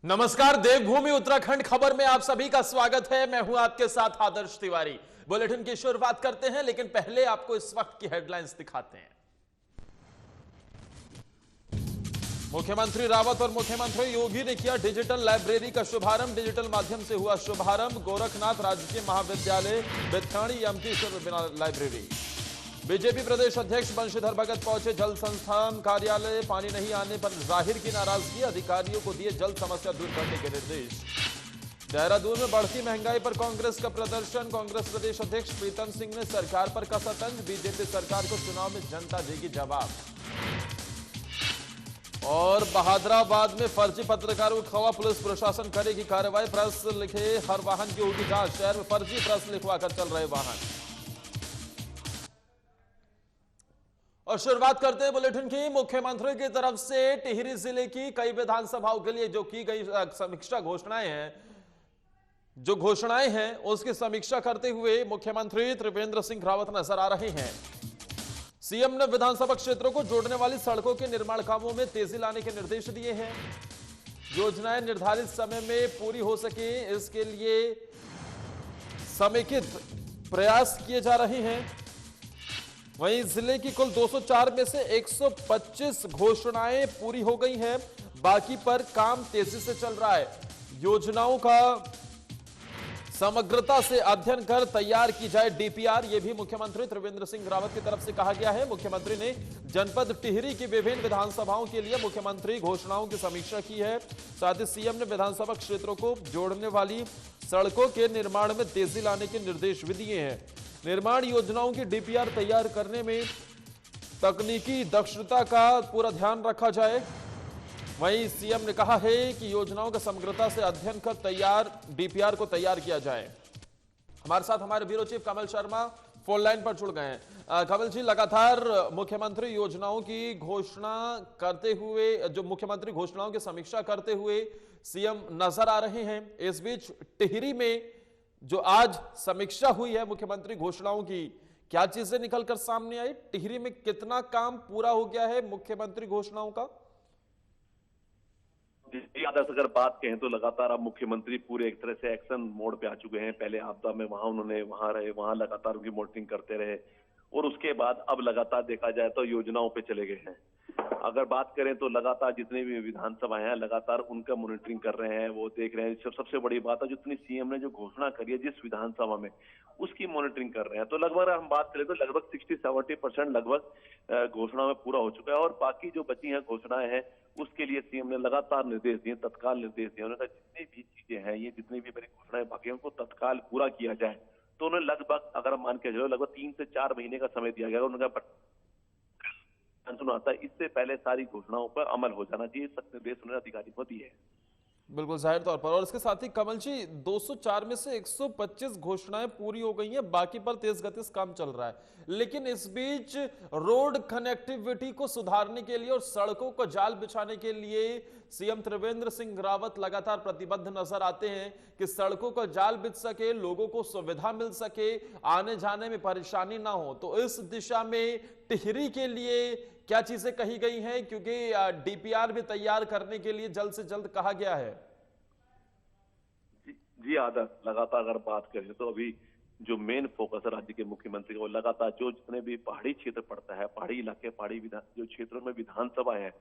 नमस्कार, देवभूमि उत्तराखंड खबर में आप सभी का स्वागत है। मैं हूं आपके साथ आदर्श तिवारी। बुलेटिन की शुरुआत करते हैं, लेकिन पहले आपको इस वक्त की हेडलाइंस दिखाते हैं। मुख्यमंत्री रावत और मुख्यमंत्री योगी ने किया डिजिटल लाइब्रेरी का शुभारंभ। डिजिटल माध्यम से हुआ शुभारंभ। गोरखनाथ राजकीय महाविद्यालय बेथाणी एमटी लाइब्रेरी। बीजेपी प्रदेश अध्यक्ष बंशीधर भगत पहुंचे जल संस्थान कार्यालय। पानी नहीं आने पर जाहिर की नाराजगी। अधिकारियों को दिए जल समस्या दूर करने के निर्देश। देहरादून में बढ़ती महंगाई पर कांग्रेस का प्रदर्शन। कांग्रेस प्रदेश अध्यक्ष प्रीतम सिंह ने सरकार पर कसा तंज। बीजेपी सरकार को चुनाव में जनता देगी जवाब। और बहादुराबाद में फर्जी पत्रकारों को खवा, पुलिस प्रशासन करेगी कार्रवाई। प्रेस लिखे हर वाहन की होगी जांच। शहर में फर्जी प्रेस लिखवाकर चल रहे वाहन। और शुरुआत करते हैं बुलेटिन की। मुख्यमंत्री की तरफ से टिहरी जिले की कई विधानसभाओं के लिए जो की गई समीक्षा घोषणाएं हैं उसकी समीक्षा करते हुए मुख्यमंत्री त्रिवेंद्र सिंह रावत नजर आ रहे हैं। सीएम ने विधानसभा क्षेत्रों को जोड़ने वाली सड़कों के निर्माण कामों में तेजी लाने के निर्देश दिए हैं। योजनाएं निर्धारित समय में पूरी हो सके, इसके लिए समेकित प्रयास किए जा रहे हैं। वहीं जिले की कुल 204 में से 125 घोषणाएं पूरी हो गई हैं, बाकी पर काम तेजी से चल रहा है। योजनाओं का समग्रता से अध्ययन कर तैयार की जाए डीपीआर, यह भी मुख्यमंत्री त्रिवेंद्र सिंह रावत की तरफ से कहा गया है। मुख्यमंत्री ने जनपद टिहरी की विभिन्न विधानसभाओं के लिए मुख्यमंत्री घोषणाओं की समीक्षा की है। साथ ही सीएम ने विधानसभा क्षेत्रों को जोड़ने वाली सड़कों के निर्माण में तेजी लाने के निर्देश भी दिए हैं। निर्माण योजनाओं की डीपीआर तैयार करने में तकनीकी दक्षता का पूरा ध्यान रखा जाए। वहीं सीएम ने कहा है कि योजनाओं का समग्रता से अध्ययन कर तैयार डीपीआर को तैयार किया जाए। हमारे साथ हमारे ब्यूरो चीफ कमल शर्मा फोन लाइन पर जुड़ गए हैं। कमल जी, लगातार मुख्यमंत्री योजनाओं की घोषणा करते हुए, जो मुख्यमंत्री घोषणाओं की समीक्षा करते हुए सीएम नजर आ रहे हैं। इस बीच टिहरी में जो आज समीक्षा हुई है मुख्यमंत्री घोषणाओं की, क्या चीजें निकलकर सामने आई? टिहरी में कितना काम पूरा हो गया है मुख्यमंत्री घोषणाओं का? अगर बात कहें तो लगातार अब मुख्यमंत्री पूरे एक तरह से एक्शन मोड पे आ चुके हैं। पहले आपदा में वहां रहे, वहां लगातार उनकी मॉनिटरिंग करते रहे, और उसके बाद अब लगातार देखा जाए तो योजनाओं पे चले गए हैं। अगर बात करें तो लगातार जितने भी विधानसभा हैं लगातार उनका मॉनिटरिंग कर रहे हैं, वो देख रहे हैं। सबसे बड़ी बात है जितनी सीएम ने जो घोषणा करी है जिस विधानसभा में, उसकी मॉनिटरिंग कर रहे हैं। तो लगभग हम बात करें तो लगभग 60-70% लगभग घोषणा में पूरा हो चुका है, और बाकी जो बची हैं घोषणाएं हैं उसके लिए सीएम ने लगातार निर्देश दिए, तत्काल निर्देश दिए। उन्होंने कहा जितनी भी चीजें हैं, ये जितनी भी मेरी घोषणाएं बाकी हैं उनको तत्काल पूरा किया जाए। तो उन्होंने लगभग, अगर हम मान के चलो, लगभग 3 से 4 महीने का समय दिया गया। उन्होंने कहा आता है इससे पहले सारी घोषणाओं पर अमल हो जाना चाहिए। सख्त निर्देश उन्होंने अधिकारियों को दिए हैं। बिल्कुल जाहिर तौर पर। और इसके साथ ही कमल जी, 204 में से 125 घोषणाएं पूरी हो गई हैं, बाकी पर तेज गति से काम चल रहा है। लेकिन इस बीच रोड कनेक्टिविटी को सुधारने के लिए और सड़कों को जाल बिछाने के लिए सीएम त्रिवेंद्र सिंह रावत लगातार प्रतिबद्ध नजर आते हैं कि सड़कों का जाल बिछ सके, लोगों को सुविधा मिल सके, आने जाने में परेशानी ना हो। तो इस दिशा में टिहरी के लिए क्या चीजें कही गई हैं, क्योंकि डीपीआर भी तैयार करने के लिए जल्द से जल्द कहा गया है? जी आदर्श, लगातार अगर बात करें तो अभी जो मेन फोकस है राज्य के मुख्यमंत्री को, लगातार जो जितने भी पहाड़ी क्षेत्र पड़ता है, पहाड़ी इलाके, पहाड़ी विधान जो क्षेत्रों में विधानसभा है,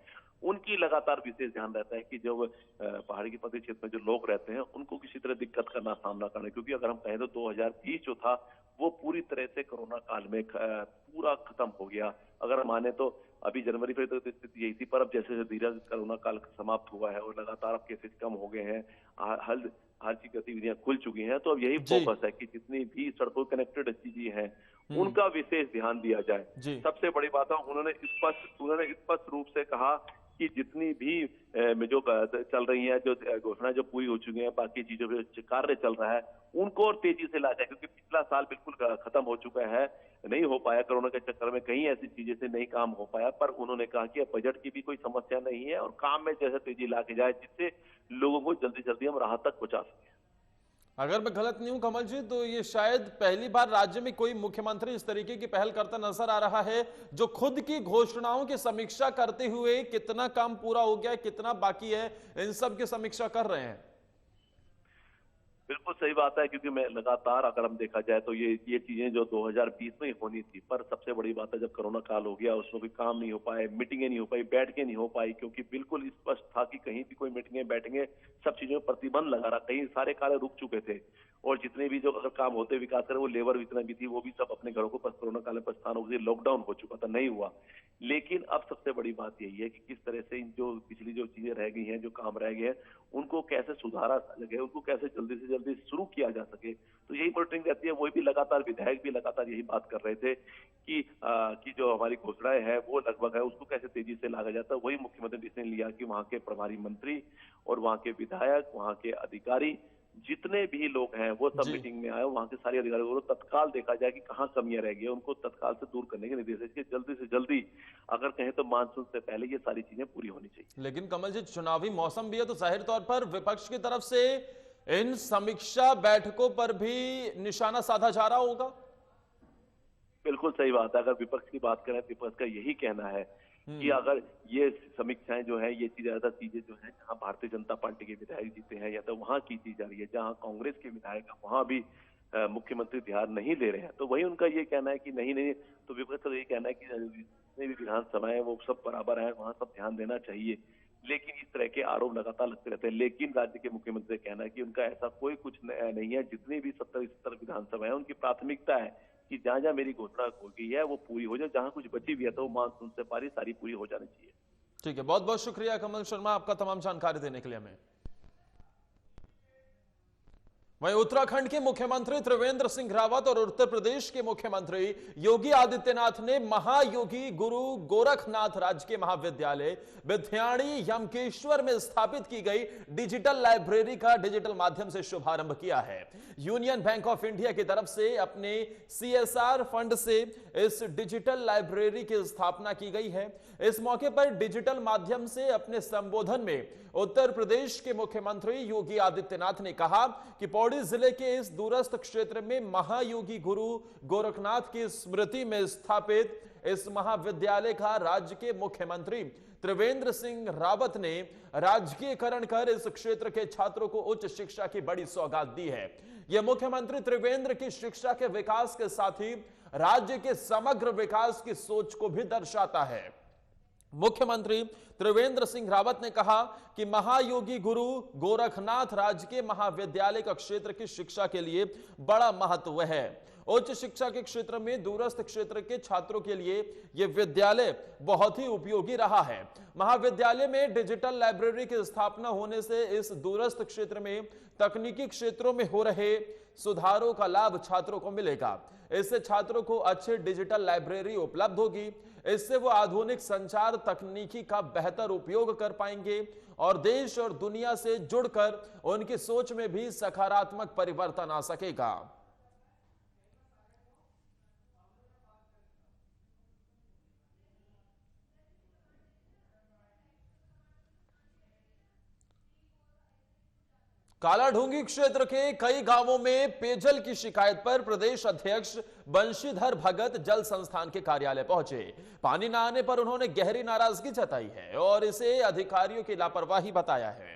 उनकी लगातार विशेष ध्यान रहता है कि जो पहाड़ी के पहाड़ी क्षेत्र में जो लोग रहते हैं उनको किसी तरह दिक्कत का सामना करना। क्योंकि अगर हम कहें तो 2020 जो था वो पूरी तरह से कोरोना काल में पूरा खत्म हो गया। अगर माने तो अभी जनवरी में तो स्थिति यही थी, पर अब जैसे धीरे कोरोना काल समाप्त हुआ है और लगातार अब केसेस कम हो गए हैं, हर चीज गतिविधियां खुल चुकी हैं, तो अब यही फोकस है कि जितनी भी सड़कों कनेक्टेड चीजें हैं उनका विशेष ध्यान दिया जाए। सबसे बड़ी बात है, उन्होंने स्पष्ट रूप से कहा कि जितनी भी जो चल रही है, जो घोषणाएं जो पूरी हो चुकी हैं, बाकी चीजों पे कार्य चल रहा है, उनको और तेजी से ला जाए। क्योंकि पिछला साल बिल्कुल खत्म हो चुका है, नहीं हो पाया कोरोना के चक्कर में, कहीं ऐसी चीजें से नहीं काम हो पाया। पर उन्होंने कहा कि अब बजट की भी कोई समस्या नहीं है और काम में जैसे तेजी ला के जाए, जिससे लोगों को जल्दी जल्दी हम राहत तक पहुंचा सकें। अगर मैं गलत नहीं हूं कमल जी, तो ये शायद पहली बार राज्य में कोई मुख्यमंत्री इस तरीके की पहल करता नजर आ रहा है, जो खुद की घोषणाओं की समीक्षा करते हुए कितना काम पूरा हो गया है, कितना बाकी है, इन सब की समीक्षा कर रहे हैं। बिल्कुल सही बात है, क्योंकि मैं लगातार अगर हम देखा जाए तो ये चीजें जो 2020 में ही होनी थी, पर सबसे बड़ी बात है जब कोरोना काल हो गया उसमें भी काम नहीं हो पाए, मीटिंगें नहीं हो पाई, बैठकें नहीं हो पाई, क्योंकि बिल्कुल स्पष्ट था कि कहीं भी कोई मीटिंगें बैठेंगे सब चीजों में प्रतिबंध लगा रहा, कहीं सारे कार्य रुक चुके थे और जितने भी जो अगर काम होते विकास करे वो लेबर जितना भी थी वो भी सब अपने घरों को कोरोना काल में प्रस्थान हो गई, लॉकडाउन हो चुका था, नहीं हुआ। लेकिन अब सबसे बड़ी बात यही है कि किस तरह से जो पिछली जो चीजें रह गई हैं, जो काम रह गए हैं, उनको कैसे सुधारा सके, उनको कैसे जल्दी से जल्दी शुरू किया जा सके। तो यही मॉनिटरिंग रहती है। वही भी लगातार विधायक भी लगातार यही बात कर रहे थे कि जो हमारी घोषणाएं हैं वो लगभग है उसको कैसे तेजी से लाया जाता है। वही मुख्यमंत्री ने लिया कि वहां के प्रभारी मंत्री और वहां के विधायक, वहां के अधिकारी जितने भी लोग हैं वो सब जी। मीटिंग में आए, वहां के सारे अधिकारियों को तत्काल देखा जाए कि कहाँ कमियां रह गई, उनको तत्काल से दूर करने के निर्देश है कि जल्दी से जल्दी अगर कहें तो मानसून से पहले ये सारी चीजें पूरी होनी चाहिए। लेकिन कमल जी, चुनावी मौसम भी है, तो जाहिर तौर पर विपक्ष की तरफ से इन समीक्षा बैठकों पर भी निशाना साधा जा रहा होगा। बिल्कुल सही बात है। अगर विपक्ष की बात करें, विपक्ष का यही कहना है कि अगर ये समीक्षाएं जो है, ये ज्यादा चीजें जो है जहां भारतीय जनता पार्टी के विधायक जीते हैं या तो वहां की जा रही है, जहां कांग्रेस के विधायक हैं वहां भी मुख्यमंत्री ध्यान नहीं दे रहे हैं, तो वही उनका ये कहना है कि नहीं, तो विपक्ष का ये कहना है कि जितने भी विधानसभा है वो सब बराबर है, वहां सब ध्यान देना चाहिए। लेकिन इस तरह के आरोप लगातार लगते रहते हैं। लेकिन राज्य के मुख्यमंत्री का कहना है कि उनका ऐसा कोई कुछ नहीं है, जितनी भी 70 विधानसभा है उनकी प्राथमिकता है कि जहां जहां मेरी घोषणा हो गई है वो पूरी हो जाए, जहां कुछ बची भी है तो वो मानसून से पारी सारी पूरी हो जानी चाहिए। ठीक है, बहुत बहुत शुक्रिया कमल शर्मा, आपका तमाम जानकारी देने के लिए हमें। वहीं उत्तराखंड के मुख्यमंत्री त्रिवेंद्र सिंह रावत और उत्तर प्रदेश के मुख्यमंत्री योगी आदित्यनाथ ने महायोगी गुरु गोरखनाथ राजकीय महाविद्यालय विद्याणी यमकेश्वर में स्थापित की गई डिजिटल लाइब्रेरी का डिजिटल माध्यम से शुभारंभ किया है। यूनियन बैंक ऑफ इंडिया की तरफ से अपने CSR फंड से इस डिजिटल लाइब्रेरी की स्थापना की गई है। इस मौके पर डिजिटल माध्यम से अपने संबोधन में उत्तर प्रदेश के मुख्यमंत्री योगी आदित्यनाथ ने कहा कि पौड़ी जिले के इस दूरस्थ क्षेत्र में महायोगी गुरु गोरखनाथ की स्मृति में स्थापित इस महाविद्यालय का राज्य के मुख्यमंत्री त्रिवेंद्र सिंह रावत ने राजकीयकरण कर इस क्षेत्र के छात्रों को उच्च शिक्षा की बड़ी सौगात दी है। यह मुख्यमंत्री त्रिवेंद्र की शिक्षा के विकास के साथ ही राज्य के समग्र विकास की सोच को भी दर्शाता है। मुख्यमंत्री त्रिवेंद्र सिंह रावत ने कहा कि महायोगी गुरु गोरखनाथ राजकीय महाविद्यालय का क्षेत्र की शिक्षा के लिए बड़ा महत्व है। उच्च शिक्षा के क्षेत्र में दूरस्थ क्षेत्र के छात्रों के लिए यह विद्यालय बहुत ही उपयोगी रहा है। महाविद्यालय में डिजिटल लाइब्रेरी की स्थापना होने से इस दूरस्थ क्षेत्र में तकनीकी क्षेत्रों में हो रहे सुधारों का लाभ छात्रों को मिलेगा। इससे छात्रों को अच्छी डिजिटल लाइब्रेरी उपलब्ध होगी। इससे वो आधुनिक संचार तकनीकी का बेहतर उपयोग कर पाएंगे और देश और दुनिया से जुड़कर उनकी सोच में भी सकारात्मक परिवर्तन आ सकेगा। कालाढूंगी क्षेत्र के कई गांवों में पेयजल की शिकायत पर प्रदेश अध्यक्ष बंशीधर भगत जल संस्थान के कार्यालय पहुंचे। पानी न आने पर उन्होंने गहरी नाराजगी जताई है और इसे अधिकारियों की लापरवाही बताया है।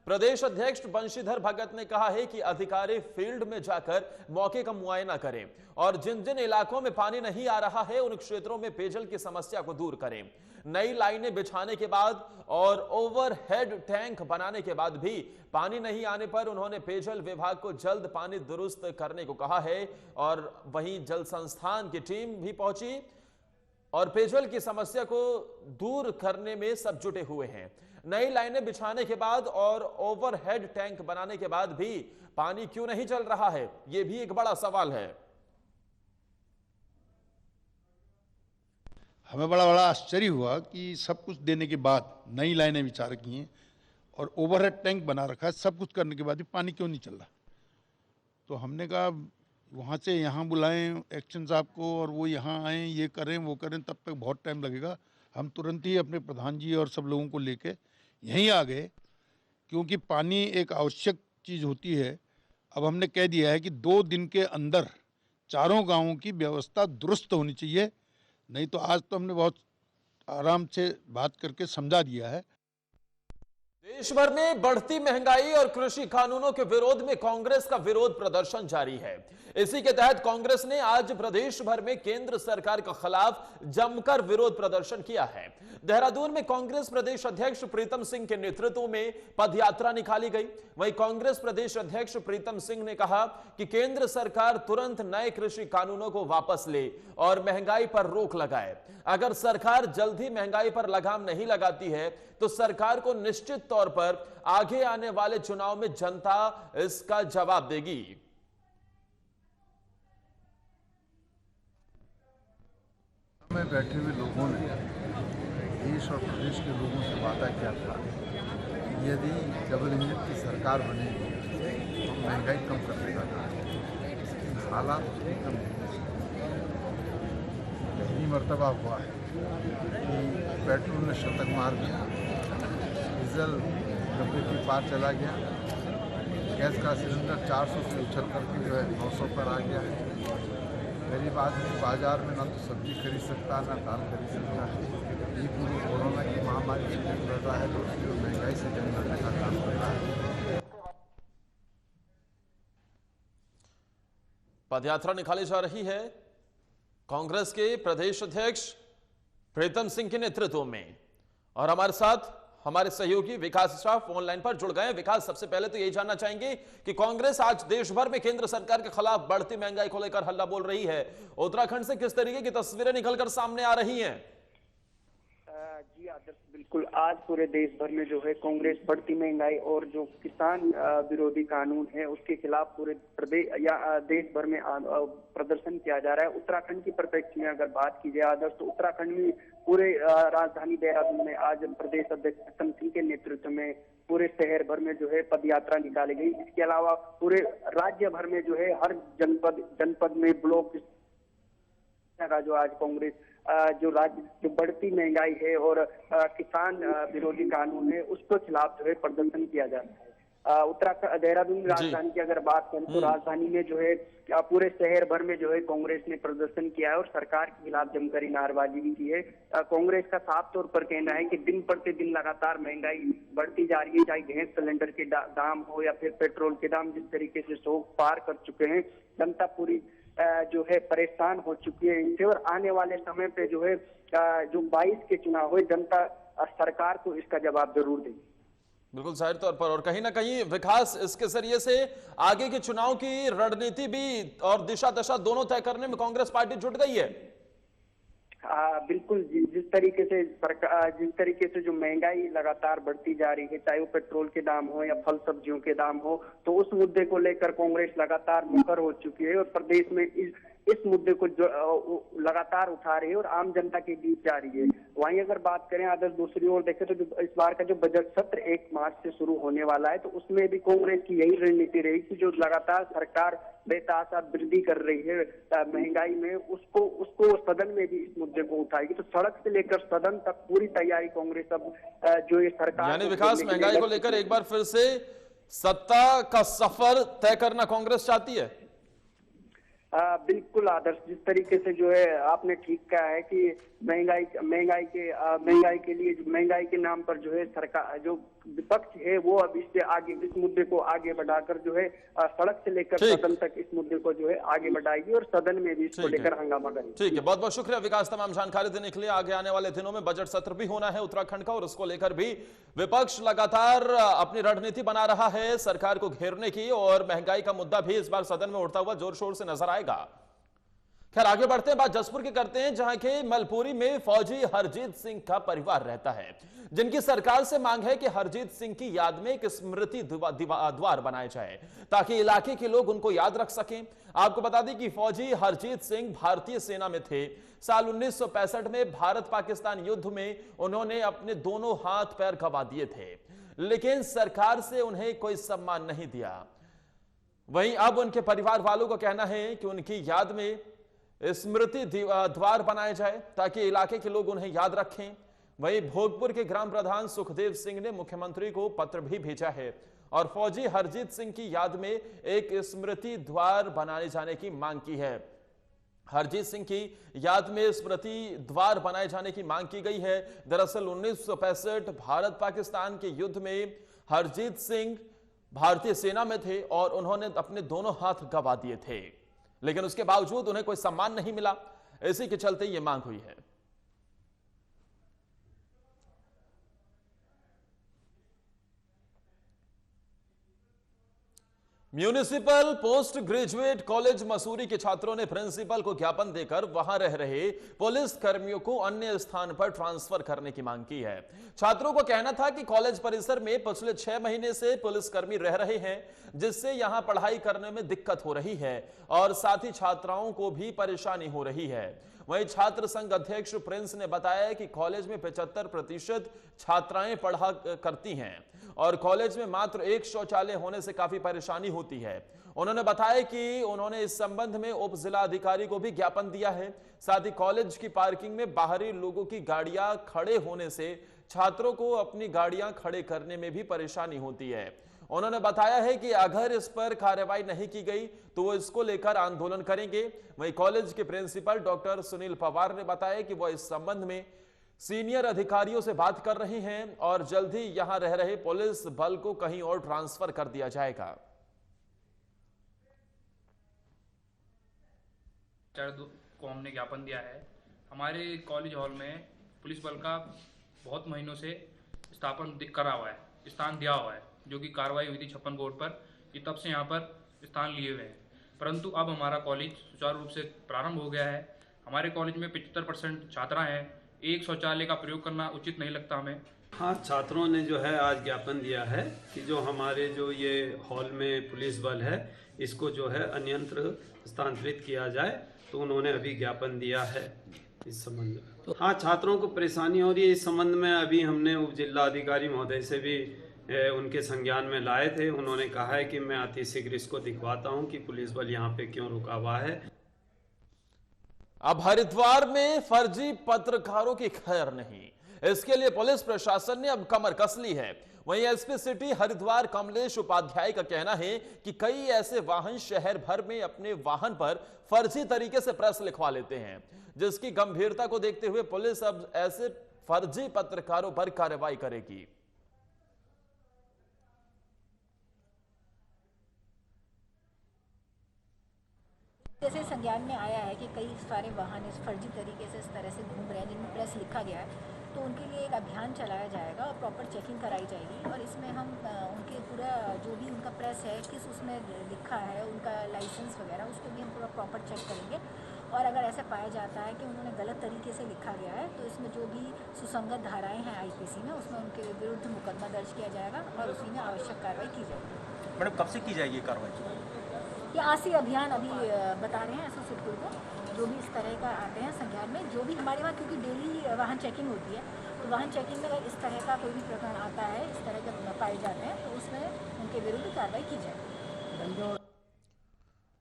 प्रदेश अध्यक्ष बंशीधर भगत ने कहा है कि अधिकारी फील्ड में जाकर मौके का मुआयना करें और जिन जिन इलाकों में पानी नहीं आ रहा है उन क्षेत्रों में पेयजल की समस्या को दूर करें। नई लाइनें बिछाने के बाद और ओवरहेड टैंक बनाने के बाद भी पानी नहीं आने पर उन्होंने पेयजल विभाग को जल्द पानी दुरुस्त करने को कहा है। और वहीं जल संस्थान की टीम भी पहुंची और पेयजल की समस्या को दूर करने में सब जुटे हुए हैं। नई लाइनें बिछाने के बाद और ओवरहेड टैंक बनाने के बाद भी पानी क्यों नहीं चल रहा है, यह भी एक बड़ा सवाल है। हमें बड़ा आश्चर्य हुआ कि सब कुछ देने के बाद नई लाइनें बिछा रखी हैं और ओवरहेड टैंक बना रखा है, सब कुछ करने के बाद भी पानी क्यों नहीं चल रहा। तो हमने कहा वहाँ से यहाँ बुलाएं एक्शन साहब को और वो यहाँ आएँ, ये करें वो करें, तब तक बहुत टाइम लगेगा। हम तुरंत ही अपने प्रधान जी और सब लोगों को लेके यहीं आ गए, क्योंकि पानी एक आवश्यक चीज़ होती है अब हमने कह दिया है कि 2 दिन के अंदर चारों गांवों की व्यवस्था दुरुस्त होनी चाहिए, नहीं तो आज तो हमने बहुत आराम से बात करके समझा दिया है। देश भर में बढ़ती महंगाई और कृषि कानूनों के विरोध में कांग्रेस का विरोध प्रदर्शन जारी है। इसी के तहत कांग्रेस ने आज प्रदेश भर में केंद्र सरकार के खिलाफ जमकर विरोध प्रदर्शन किया है। देहरादून में कांग्रेस प्रदेश अध्यक्ष प्रीतम सिंह के नेतृत्व में पदयात्रा निकाली गई। वहीं कांग्रेस प्रदेश अध्यक्ष प्रीतम सिंह ने कहा कि केंद्र सरकार तुरंत नए कृषि कानूनों को वापस ले और महंगाई पर रोक लगाए। अगर सरकार जल्दी महंगाई पर लगाम नहीं लगाती है तो सरकार को निश्चित तौर पर आगे आने वाले चुनाव में जनता इसका जवाब देगी। में बैठे हुए लोगों ने देश और प्रदेश के लोगों से वादा किया था, यदि डबल इंजन की सरकार बनेगी तो महंगाई कम कर देगा। हालात उसमें कम नहीं। पहली मर्तबा हुआ है कि पेट्रोल ने शतक मार दिया, डीजल 90 के पार चला गया, गैस का सिलेंडर 400 से उछल करके जो है 900 पर आ गया है। गरीब आदमी बाजार में ना तो सब्जी खरीद सकता ना दाल खरीद सकता है। ये पूरी कोरोना की महामारी से जंग लड़ रहा है, तो उसकी महंगाई से जंग लड़ने का काम कर रहा है। पदयात्रा निकाली जा रही है कांग्रेस के प्रदेश अध्यक्ष प्रीतम सिंह के नेतृत्व में, और हमारे साथ हमारे सहयोगी विकास शाह फोन लाइन पर जुड़ गए। विकास, सबसे पहले तो यही जानना चाहेंगे कि कांग्रेस आज देश भर में केंद्र सरकार के खिलाफ बढ़ती महंगाई को लेकर हल्ला बोल रही है। उत्तराखंड से किस तरीके की तस्वीरें निकलकर सामने आ रही हैं? जी आदर्श, बिल्कुल आज पूरे देश भर में जो है कांग्रेस बढ़ती महंगाई और जो किसान विरोधी कानून है उसके खिलाफ पूरे प्रदेश या देश भर में प्रदर्शन किया जा रहा है। उत्तराखंड की परिप्रेक्ष्य में अगर बात की जाए आदर्श, तो उत्तराखंड में पूरे राजधानी देहरादून में आज प्रदेश अध्यक्ष प्रीतम सिंह के नेतृत्व में पूरे शहर भर में जो है पदयात्रा निकाली गई। इसके अलावा पूरे राज्य भर में जो है हर जनपद में ब्लॉक का जो आज कांग्रेस जो बढ़ती महंगाई है और किसान विरोधी कानून है उसके खिलाफ जो है प्रदर्शन किया जा रहा है। उत्तराखंड देहरादून राजधानी की अगर बात करें तो राजधानी में जो है पूरे शहर भर में जो है कांग्रेस ने प्रदर्शन किया है और सरकार के खिलाफ जमकर नारेबाजी भी की है। कांग्रेस का साफ तौर पर कहना है कि दिन प्रतिदिन लगातार महंगाई बढ़ती जा रही है, चाहे गैस सिलेंडर के दाम हो या फिर पेट्रोल के दाम जिस तरीके से 100 पार कर चुके हैं। जनता पूरी जो है परेशान हो चुकी है इनसे, और आने वाले समय पे जो है जो 22 के चुनाव हुए जनता सरकार को इसका जवाब जरूर देगी। बिल्कुल जाहिर तौर पर, और कहीं ना कहीं विकास इसके जरिए से आगे के चुनाव की रणनीति भी और दिशा दशा दोनों तय करने में कांग्रेस पार्टी जुट गई है। बिल्कुल, जिस तरीके से सरकार जिस तरीके से जो महंगाई लगातार बढ़ती जा रही है, चाहे वो पेट्रोल के दाम हो या फल सब्जियों के दाम हो, तो उस मुद्दे को लेकर कांग्रेस लगातार मुखर हो चुकी है और प्रदेश में इस मुद्दे को लगातार उठा रही है और आम जनता के बीच जा रही है। वहीं अगर बात करें आदर्श, दूसरी ओर देखें तो जो इस बार का जो बजट सत्र 1 मार्च से शुरू होने वाला है, तो उसमें भी कांग्रेस की यही रणनीति रही कि जो लगातार सरकार बेतहाशा वृद्धि कर रही है महंगाई में, उसको सदन में भी इस मुद्दे को उठाएगी। तो सड़क से लेकर सदन तक पूरी तैयारी कांग्रेस अब जो ये सरकार, यानी विकास महंगाई को लेकर एक बार फिर से सत्ता का सफर तय करना कांग्रेस चाहती है। बिल्कुल आदर्श, जिस तरीके से जो है आपने ठीक कहा है कि महंगाई के लिए महंगाई के नाम पर जो है सरकार जो विपक्ष है वो अब इससे आगे इस मुद्दे को आगे बढ़ाकर जो है सड़क से लेकर सदन तक इस मुद्दे को जो है आगे बढ़ाएगी और सदन में भी इसको लेकर हंगामा करेगी। ठीक है, बहुत बहुत शुक्रिया विकास तमाम जानकारी देने के लिए। आगे आने वाले दिनों में बजट सत्र भी होना है उत्तराखंड का और उसको लेकर भी विपक्ष लगातार अपनी रणनीति बना रहा है सरकार को घेरने की, और महंगाई का मुद्दा भी इस बार सदन में उठता हुआ जोर शोर से नजर आएगा। खैर आगे बढ़ते हैं, बात जसपुर की करते हैं, जहां के मलपुरी में फौजी हरजीत सिंह का परिवार रहता है, जिनकी सरकार से मांग है कि हरजीत सिंह की याद में एक स्मृति द्वार बनाया जाए ताकि इलाके के लोग उनको याद रख सकें। आपको बता दें कि फौजी हरजीत सिंह भारतीय सेना में थे। साल 1965 में भारत पाकिस्तान युद्ध में उन्होंने अपने दोनों हाथ पैर गंवा दिए थे, लेकिन सरकार से उन्हें कोई सम्मान नहीं दिया। वहीं अब उनके परिवार वालों का कहना है कि उनकी याद में स्मृति द्वार बनाया जाए ताकि इलाके के लोग उन्हें याद रखें। वहीं भोगपुर के ग्राम प्रधान सुखदेव सिंह ने मुख्यमंत्री को पत्र भी भेजा है और फौजी हरजीत सिंह की याद में एक स्मृति द्वार बनाए जाने की मांग की है। हरजीत सिंह की याद में स्मृति द्वार बनाए जाने की मांग की गई है। दरअसल 1965 भारत पाकिस्तान के युद्ध में हरजीत सिंह भारतीय सेना में थे और उन्होंने अपने दोनों हाथ गंवा दिए थे, लेकिन उसके बावजूद उन्हें कोई सम्मान नहीं मिला। इसी के चलते यह मांग हुई है। Municipal post graduate college Mussoorie के छात्रों ने प्रिंसिपल को ज्ञापन देकर वहां रह रहे पुलिस कर्मियों को अन्य स्थान पर ट्रांसफर करने की मांग की है। छात्रों को कहना था कि कॉलेज परिसर में पिछले 6 महीने से पुलिसकर्मी रह रहे हैं, जिससे यहां पढ़ाई करने में दिक्कत हो रही है और साथ ही छात्राओं को भी परेशानी हो रही है। वहीं छात्र संघ अध्यक्ष प्रिंस ने बताया कि कॉलेज में 75% छात्राएं पढ़ा करती हैं और कॉलेज में मात्र एक शौचालय होने से काफी परेशानी होती है। उन्होंने बताया कि उन्होंने इस संबंध में उप जिला अधिकारी को भी ज्ञापन दिया है। साथ ही कॉलेज की पार्किंग में बाहरी लोगों की गाड़ियां खड़े होने से छात्रों को अपनी गाड़ियां खड़े करने में भी परेशानी होती है। उन्होंने बताया है कि अगर इस पर कार्रवाई नहीं की गई तो वो इसको लेकर आंदोलन करेंगे। वहीं कॉलेज के प्रिंसिपल डॉक्टर सुनील पवार ने बताया कि वह इस संबंध में सीनियर अधिकारियों से बात कर रहे हैं और जल्द ही यहां रह रहे पुलिस बल को कहीं और ट्रांसफर कर दिया जाएगा। को हमने ज्ञापन दिया है। हमारे कॉलेज हॉल में पुलिस बल का बहुत महीनों से स्थापन करा हुआ है, स्थान दिया हुआ है, जो कि कार्रवाई हुई थी 56 कोर्ट पर, कि तब से यहाँ पर स्थान लिए हुए हैं। परंतु अब हमारा कॉलेज सुचारू रूप से प्रारंभ हो गया है। हमारे कॉलेज में 75% छात्रा हैं। एक शौचालय का प्रयोग करना उचित नहीं लगता हमें। हाँ, छात्रों ने जो है आज ज्ञापन दिया है कि जो हमारे जो ये हॉल में पुलिस बल है, इसको जो है अन्यत्र स्थानांतरित किया जाए। तो उन्होंने अभी ज्ञापन दिया है इस संबंध में। तो हाँ, छात्रों को परेशानी हो रही है। इस संबंध में अभी हमने उप जिला अधिकारी महोदय से भी उनके संज्ञान में लाए थे। उन्होंने कहा है कि मैं अति शीघ्र इसको दिखवाता हूं कि पुलिस बल यहाँ पे क्यों रुका हुआ है। अब हरिद्वार में फर्जी पत्रकारों की खैर नहीं, इसके लिए पुलिस प्रशासन ने अब कमर कस ली है। वहीं एसपी सिटी हरिद्वार कमलेश उपाध्याय का कहना है कि कई ऐसे वाहन शहर भर में अपने वाहन पर फर्जी तरीके से प्रेस लिखवा लेते हैं, जिसकी गंभीरता को देखते हुए पुलिस अब ऐसे फर्जी पत्रकारों पर कार्रवाई करेगी। जैसे संज्ञान में आया है कि कई सारे वाहन इस फर्जी तरीके से इस तरह से घूम रहे हैं जिनमें प्रेस लिखा गया है, तो उनके लिए एक अभियान चलाया जाएगा और प्रॉपर चेकिंग कराई जाएगी। और इसमें हम उनके पूरा जो भी उनका प्रेस है, किस उसमें लिखा है, उनका लाइसेंस वगैरह, उसको भी हम पूरा प्रॉपर चेक करेंगे। और अगर ऐसा पाया जाता है कि उन्होंने गलत तरीके से लिखा गया है, तो इसमें जो भी सुसंगत धाराएँ हैं IPC में, उसमें उनके विरुद्ध मुकदमा दर्ज किया जाएगा और उसी में आवश्यक कार्रवाई की जाएगी। मैडम, कब से की जाएगी कार्रवाई? ये आज से अभियान अभी बता रहे हैं एसओ सिडकुल को, जो भी इस तरह का आते हैं संज्ञान में, जो भी हमारे वहाँ, क्योंकि डेली वाहन चेकिंग होती है, तो वाहन चेकिंग में अगर इस तरह का कोई भी प्रकरण आता है, इस तरह के पाए जाते हैं, तो उसमें उनके विरुद्ध कार्रवाई की जाएगी।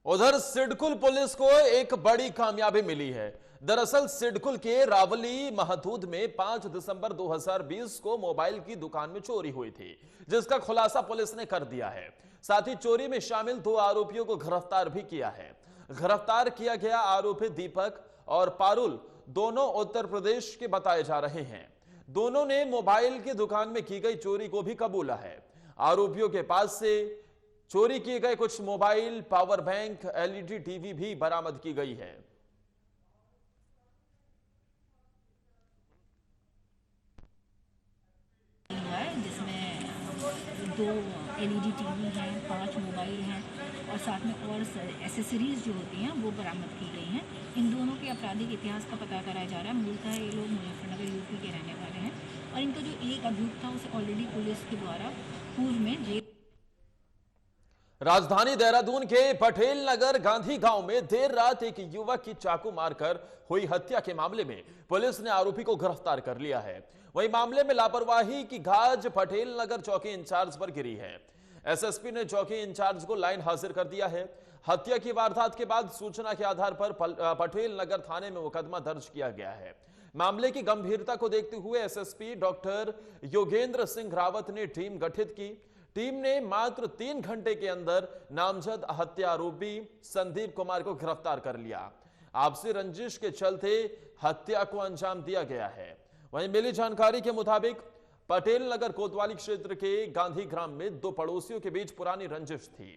उधर सिडकुल पुलिस को एक बड़ी कामयाबी मिली है। दरअसल सिडकुल के रावली महदूद में 5 दिसंबर 2020 को मोबाइल की दुकान में चोरी हुई थी, जिसका खुलासा पुलिस ने कर दिया है। साथ ही चोरी में शामिल 2 आरोपियों को गिरफ्तार भी किया है। गिरफ्तार किया गया आरोपी दीपक और पारुल दोनों उत्तर प्रदेश के बताए जा रहे हैं। दोनों ने मोबाइल की दुकान में की गई चोरी को भी कबूला है। आरोपियों के पास से चोरी किए गए कुछ mobile, power bank, LED TV भी बरामद की गई है। जिसमें 2 LED टीवी हैं, 5 मोबाइल हैं और साथ में और एसेसरीज जो होती हैं वो बरामद की गई हैं। इन दोनों के आपराधिक इतिहास का पता कराया जा रहा है। मूलतः ये लोग मुजफ्फरनगर UP के रहने वाले हैं और इनका जो एक अभियुक्त था उसे ऑलरेडी पुलिस के द्वारा पूर्व में जेल। राजधानी देहरादून के पटेल नगर गांधी गांव में देर रात एक युवक की चाकू मारकर हुई हत्या के मामले में पुलिस ने आरोपी को गिरफ्तार कर लिया है। वहीं मामले में लापरवाही की गाज पटेल नगर चौकी इंचार्ज पर गिरी है। SSP ने चौकी इंचार्ज को लाइन हाजिर कर दिया है। हत्या की वारदात के बाद सूचना के आधार पर पटेल नगर थाने में मुकदमा दर्ज किया गया है। मामले की गंभीरता को देखते हुए SSP डॉक्टर योगेंद्र सिंह रावत ने टीम गठित की। टीम ने मात्र 3 घंटे के अंदर नामजद हत्या आरोपी संदीप कुमार को गिरफ्तार कर लिया। आपसी रंजिश के चलते हत्या को अंजाम दिया गया है। वहीं मिली जानकारी के मुताबिक पटेल नगर कोतवाली क्षेत्र के गांधी ग्राम में 2 पड़ोसियों के बीच पुरानी रंजिश थी,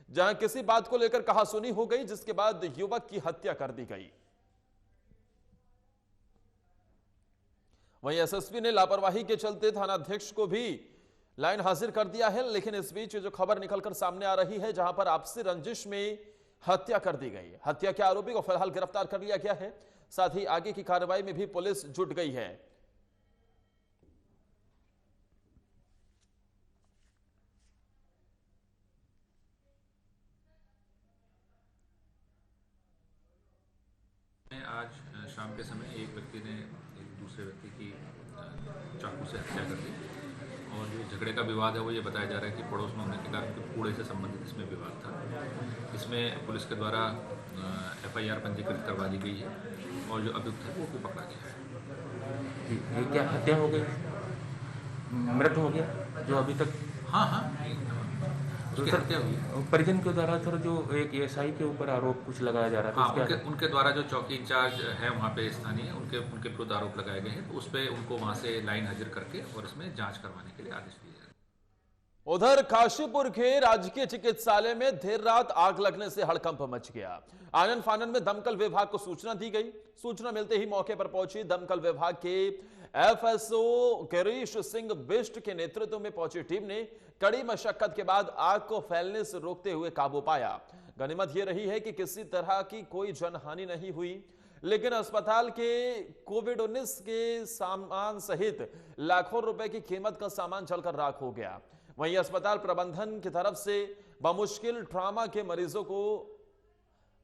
जहां किसी बात को लेकर कहासुनी हो गई, जिसके बाद युवक की हत्या कर दी गई। वहीं एसएसपी ने लापरवाही के चलते थानाध्यक्ष को भी लाइन हाजिर कर दिया है। लेकिन इस बीच जो खबर निकलकर सामने आ रही है, जहां पर आपसी रंजिश में हत्या कर दी गई, हत्या के आरोपी को फिलहाल गिरफ्तार कर लिया गया है। साथ ही आगे की कार्रवाई में भी पुलिस जुट गई है। आज शाम के समय एक व्यक्ति ने एक दूसरे व्यक्ति की चाकू से हत्या कर दी और जो झगड़े का विवाद है वो ये बताया जा रहा है कि पड़ोस में होने के कारण कूड़े से संबंधित इसमें विवाद था। इसमें पुलिस के द्वारा FIR पंजीकृत करवा दी गई है और जो अभियुक्त है वो भी पकड़ा गया है। ये क्या हत्या हो गई, मृत्यु हो गया जो अभी तक? हाँ उसकी हत्या हुई। परिजन के द्वारा सर जो एक SI के ऊपर आरोप कुछ लगाया जा रहा था, उनके द्वारा जो चौकी इंचार्ज है वहाँ पे स्थानीय उनके विरुद्ध आरोप लगाए गए हैं, तो उस पर उनको वहाँ से लाइन हाजिर करके और इसमें जांच करवाने के लिए आदेश दिए जाए। उधर काशीपुर के राजकीय चिकित्सालय में देर रात आग लगने से हड़कंप मच गया। आनन फानन में दमकल विभाग को सूचना दी गई। सूचना मिलते ही मौके पर पहुंची दमकल विभाग के FSO गिरीश सिंह बिष्ट के नेतृत्व में पहुंची टीम ने कड़ी मशक्कत के बाद आग को फैलने से रोकते हुए काबू पाया। गनीमत यह रही है कि किसी तरह की कोई जनहानि नहीं हुई, लेकिन अस्पताल के कोविड-19 के सामान सहित लाखों रुपए की कीमत का सामान जलकर राख हो गया। वहीं अस्पताल प्रबंधन की तरफ से बमुश्किल ट्रॉमा के मरीजों को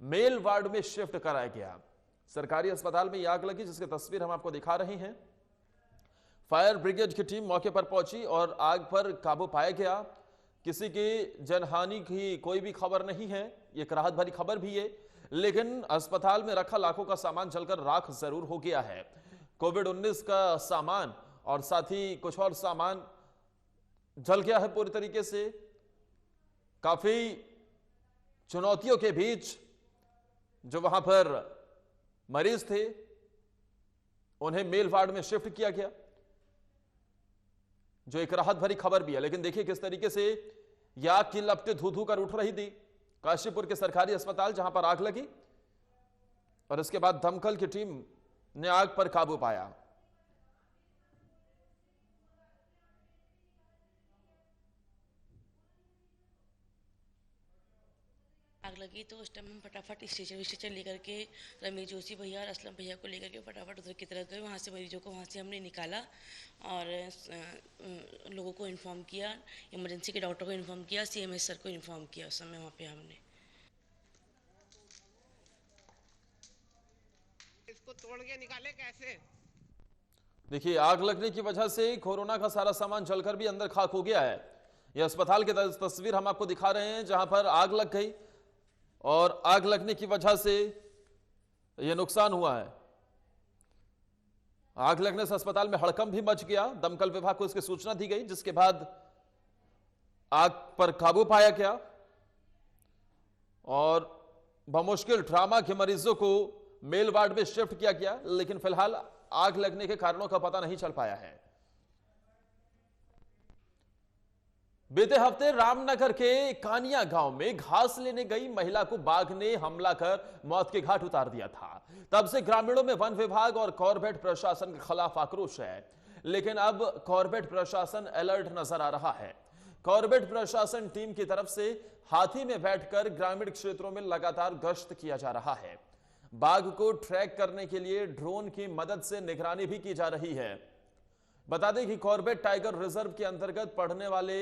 मेल वार्ड में शिफ्ट कराया गया। सरकारी अस्पताल में आग लगी, जिसकी तस्वीर हम आपको दिखा रहे हैं। फायर ब्रिगेड की टीम मौके पर पहुंची और आग पर काबू पाया गया। किसी की जनहानि की कोई भी खबर नहीं है। एक राहत भरी खबर भी है, लेकिन अस्पताल में रखा लाखों का सामान जलकर राख जरूर हो गया है। कोविड-19 का सामान और साथ ही कुछ और सामान जल गया है पूरी तरीके से। काफी चुनौतियों के बीच जो वहां पर मरीज थे उन्हें मेल वार्ड में शिफ्ट किया गया, जो एक राहत भरी खबर भी है। लेकिन देखिए किस तरीके से यह आग की लपटें धू धू कर उठ रही थी काशीपुर के सरकारी अस्पताल, जहां पर आग लगी और इसके बाद दमकल की टीम ने आग पर काबू पाया। आग लगी तो उस टाइम हम फटाफट स्टेशन लेकर के रमेश जोशी भैया और असलम भैया को लेकर के फटाफट उधर की तरफ गए। वहाँ से मरीजों को वहाँ से हमने निकाला और लोगों को इन्फॉर्म किया, इमरजेंसी के डॉक्टर को इन्फॉर्म किया, CMS सर को इन्फॉर्म किया। उस समय वहाँ पे हमने इसको तोड़ के निकाले कैसे। देखिए आग लगने की वजह से कोरोना का सारा सामान जलकर भी अंदर खाक हो गया है। यह अस्पताल की तस्वीर हम आपको दिखा रहे हैं, जहां पर आग लग गई और आग लगने की वजह से यह नुकसान हुआ है। आग लगने से अस्पताल में हड़कंप भी मच गया। दमकल विभाग को इसकी सूचना दी गई, जिसके बाद आग पर काबू पाया गया और बमुश्किल ट्रॉमा के मरीजों को मेल वार्ड में शिफ्ट किया गया। लेकिन फिलहाल आग लगने के कारणों का पता नहीं चल पाया है। बीते हफ्ते रामनगर के कानिया गांव में घास लेने गई महिला को बाघ ने हमला कर मौत के घाट उतार दिया था। तब से ग्रामीणों में वन विभाग और कॉर्बेट प्रशासन के खिलाफ आक्रोश है, लेकिन अब कॉर्बेट प्रशासन अलर्ट नजर आ रहा है। कॉर्बेट प्रशासन टीम की तरफ से हाथी में बैठकर ग्रामीण क्षेत्रों में लगातार गश्त किया जा रहा है। बाघ को ट्रैक करने के लिए ड्रोन की मदद से निगरानी भी की जा रही है। बता दें कि कॉर्बेट टाइगर रिजर्व के अंतर्गत पड़ने वाले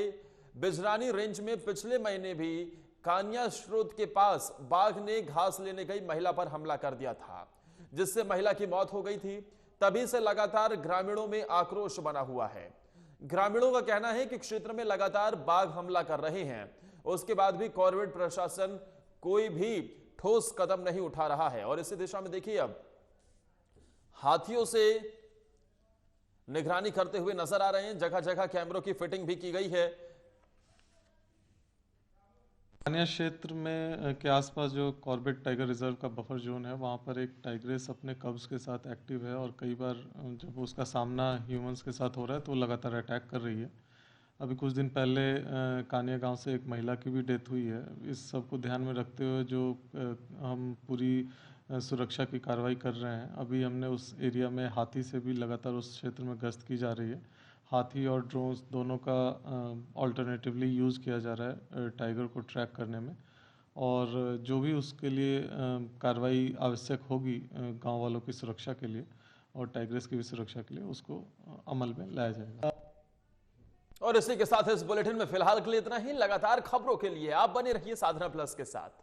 बिजरानी रेंज में पिछले महीने भी कानिया स्रोत के पास बाघ ने घास लेने गई महिला पर हमला कर दिया था, जिससे महिला की मौत हो गई थी। तभी से लगातार ग्रामीणों में आक्रोश बना हुआ है। ग्रामीणों का कहना है कि क्षेत्र में लगातार बाघ हमला कर रहे हैं, उसके बाद भी कॉर्बेट प्रशासन कोई भी ठोस कदम नहीं उठा रहा है। और इसी दिशा में देखिए अब हाथियों से निगरानी करते हुए नजर आ रहे हैं। जगह जगह कैमरों की फिटिंग भी की गई है। कान्या क्षेत्र में के आसपास जो कॉर्बेट टाइगर रिजर्व का बफर जोन है, वहाँ पर एक टाइग्रेस अपने कब्ज के साथ एक्टिव है और कई बार जब उसका सामना ह्यूमंस के साथ हो रहा है तो वो लगातार अटैक कर रही है। अभी कुछ दिन पहले कान्या गांव से एक महिला की भी डेथ हुई है। इस सब को ध्यान में रखते हुए जो हम पूरी सुरक्षा की कार्रवाई कर रहे हैं। अभी हमने उस एरिया में हाथी से भी लगातार उस क्षेत्र में गश्त की जा रही है। हाथी और ड्रोन्स दोनों का ऑल्टरनेटिवली यूज़ किया जा रहा है टाइगर को ट्रैक करने में, और जो भी उसके लिए कार्रवाई आवश्यक होगी गांव वालों की सुरक्षा के लिए और टाइग्रेस की भी सुरक्षा के लिए, उसको अमल में लाया जाएगा। और इसी के साथ इस बुलेटिन में फिलहाल के लिए इतना ही। लगातार खबरों के लिए आप बने रहिए साधना प्लस के साथ।